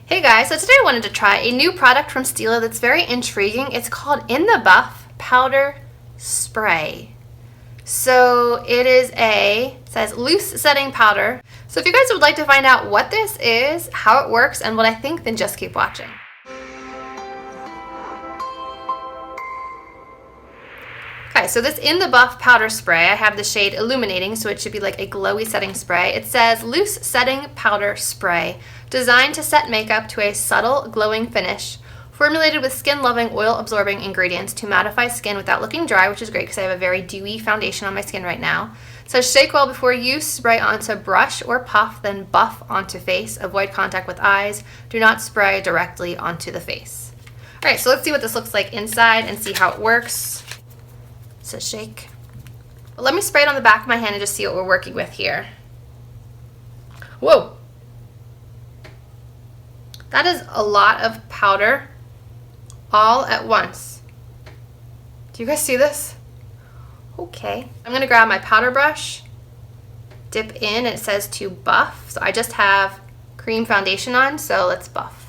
Hey guys, so today I wanted to try a new product from Stila that's very intriguing. It's called In the Buff Powder Spray. So it says loose setting powder. So if you guys would like to find out what this is, how it works, and what I think, then just keep watching. Okay, so this In the Buff Powder Spray, I have the shade Illuminating, so it should be like a glowy setting spray. It says loose setting powder spray, designed to set makeup to a subtle glowing finish, formulated with skin-loving, oil-absorbing ingredients to mattify skin without looking dry, which is great because I have a very dewy foundation on my skin right now. It says shake well before use, spray onto brush or puff, then buff onto face. Avoid contact with eyes. Do not spray directly onto the face. All right, so let's see what this looks like inside and see how it works. It says shake. But let me spray it on the back of my hand and just see what we're working with here. Whoa! That is a lot of powder all at once. Do you guys see this? Okay. I'm going to grab my powder brush, dip in, and it says to buff. So I just have cream foundation on, so let's buff.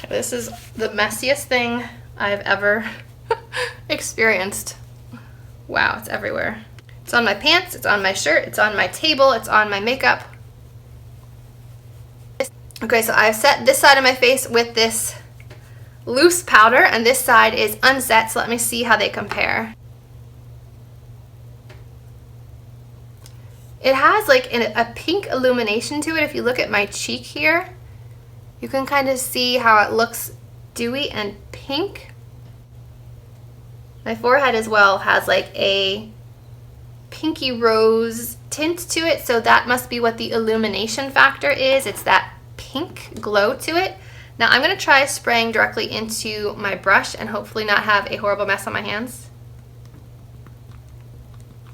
This is the messiest thing I've ever experienced. Wow, it's everywhere. It's on my pants, it's on my shirt, it's on my table, it's on my makeup. Okay, so I've set this side of my face with this loose powder, and this side is unset, so let me see how they compare. It has like a pink illumination to it. If you look at my cheek here, you can kind of see how it looks dewy and pink. My forehead as well has like a pinky rose tint to it, so that must be what the illumination factor is. It's that pink glow to it. Now I'm going to try spraying directly into my brush and hopefully not have a horrible mess on my hands.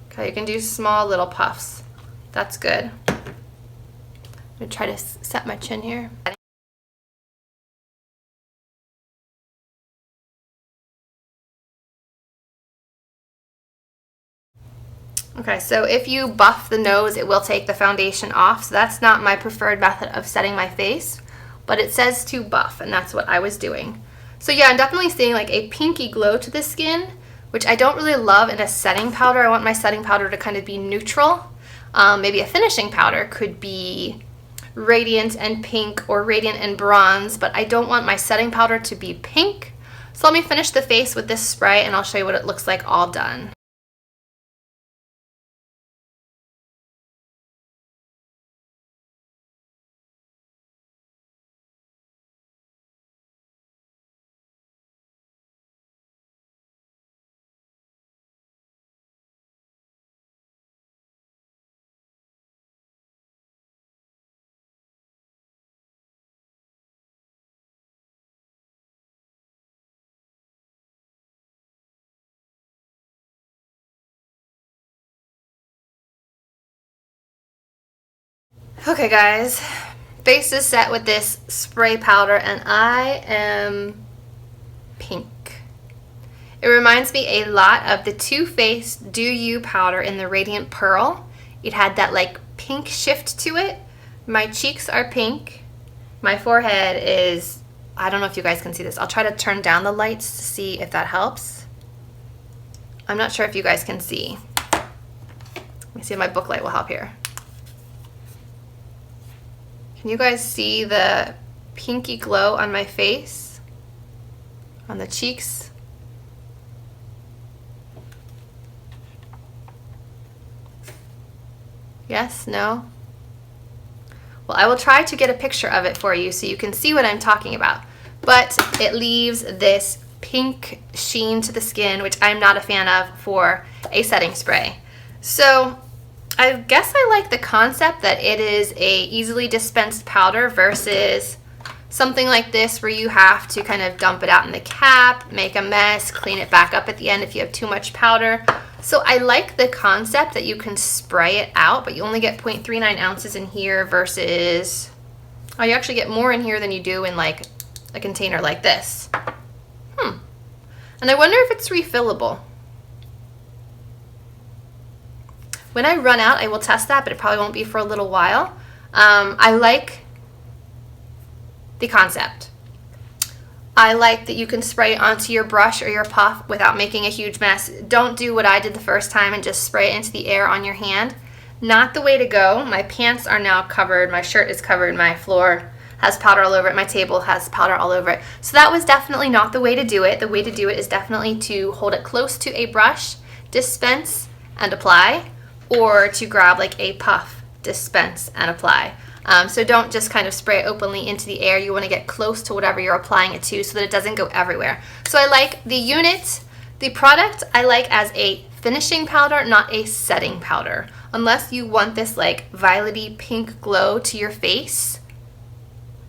Okay, you can do small little puffs. That's good. I'm going to try to set my chin here. Okay, so if you buff the nose, it will take the foundation off. So that's not my preferred method of setting my face, but it says to buff, and that's what I was doing. So yeah, I'm definitely seeing like a pinky glow to the skin, which I don't really love in a setting powder. I want my setting powder to kind of be neutral. Maybe a finishing powder could be radiant and pink or radiant and bronze, but I don't want my setting powder to be pink. So let me finish the face with this spray and I'll show you what it looks like all done. Okay guys, face is set with this spray powder and I am pink. It reminds me a lot of the Too Faced Do You powder in the Radiant Pearl. It had that like pink shift to it. My cheeks are pink. My forehead is, I don't know if you guys can see this. I'll try to turn down the lights to see if that helps. I'm not sure if you guys can see. Let me see if my book light will help here. Can you guys see the pinky glow on my face? On the cheeks? Yes? No? Well, I will try to get a picture of it for you so you can see what I'm talking about. But it leaves this pink sheen to the skin, which I'm not a fan of for a setting spray. So I guess I like the concept that it is a easily dispensed powder versus something like this where you have to kind of dump it out in the cap, make a mess, clean it back up at the end if you have too much powder. So I like the concept that you can spray it out, but you only get 0.39 ounces in here versus, oh, you actually get more in here than you do in like a container like this. And I wonder if it's refillable. When I run out, I will test that, but it probably won't be for a little while. I like the concept. I like that you can spray it onto your brush or your puff without making a huge mess. Don't do what I did the first time and just spray it into the air on your hand. Not the way to go. My pants are now covered. My shirt is covered. My floor has powder all over it. My table has powder all over it. So that was definitely not the way to do it. The way to do it is definitely to hold it close to a brush, dispense, and apply, or to grab like a puff, dispense, and apply. So don't just kind of spray it openly into the air. You want to get close to whatever you're applying it to so that it doesn't go everywhere. So I like the unit, the product I like as a finishing powder, not a setting powder. Unless you want this like violety pink glow to your face.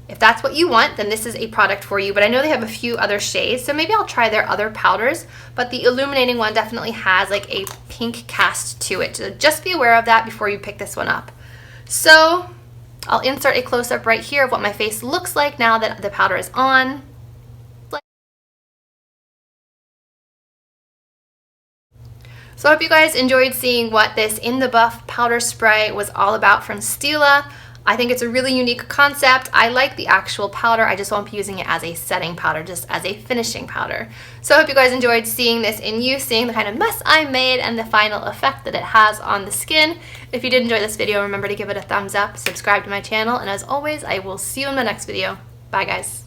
If that's what you want, then this is a product for you. But I know they have a few other shades, so maybe I'll try their other powders. But the illuminating one definitely has like a pink cast to it. So just be aware of that before you pick this one up. So I'll insert a close-up right here of what my face looks like now that the powder is on. So I hope you guys enjoyed seeing what this In the Buff powder spray was all about from Stila. I think it's a really unique concept. I like the actual powder. I just won't be using it as a setting powder, just as a finishing powder. So I hope you guys enjoyed seeing this in use, seeing the kind of mess I made and the final effect that it has on the skin. If you did enjoy this video, remember to give it a thumbs up, subscribe to my channel, and as always, I will see you in my next video. Bye guys.